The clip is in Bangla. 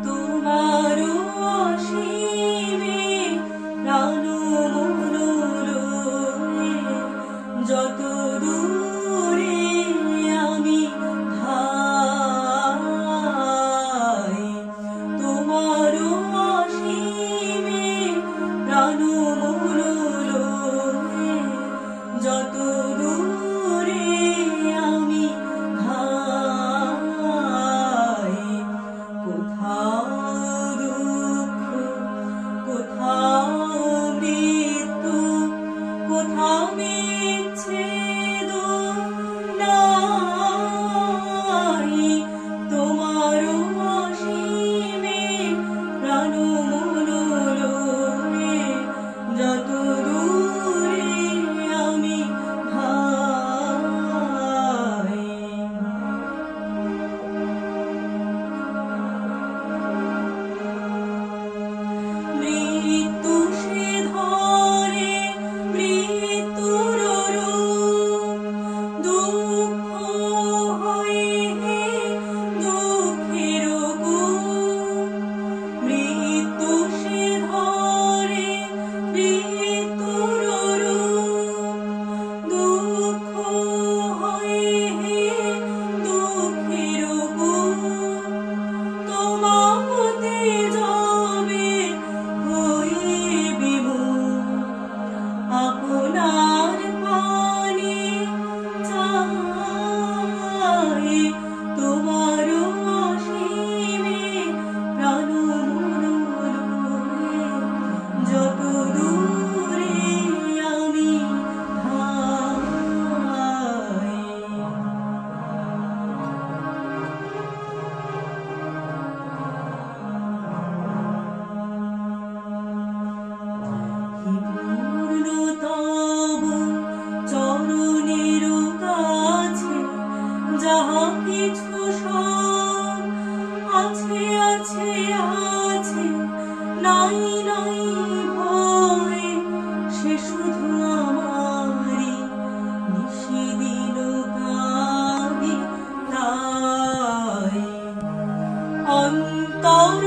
তোমার অসীমে প্রাণ মনোরমে যত দূরে আমি ধাই, তোমার অসীমে প্রাণ মনোরমে যত দূরে আমি ধাই। কোথাও দুঃখ, কোথাও মৃত্যু, কোথাও বিচ্ছেদ নাই, তোমার অসীমে প্রাণ মনোরমে যত দূরে আমি ধাই। মৃত্যু সে ধরে মৃত্যুর রূপ, দুঃখ হয়ে দুঃখের কূপ। মৃত্যু সে ধরে মৃত্যুর রূপ, দুঃখ হয়ে দুঃখের কূপ। তোমাতে যাবে হয়ে বিমূঢ়, আপনার পানে চাই, তোমার অসীমে প্রাণ মনোরমে যত দূরে আমি ধাই। পূর্ণ তব চরণের কাছে যাহা কিছু সব আছে আছে আছে, নাই নাই ভয়, সে শুধু আমারই নিশিদিন কাঁদে তাই। অন্তর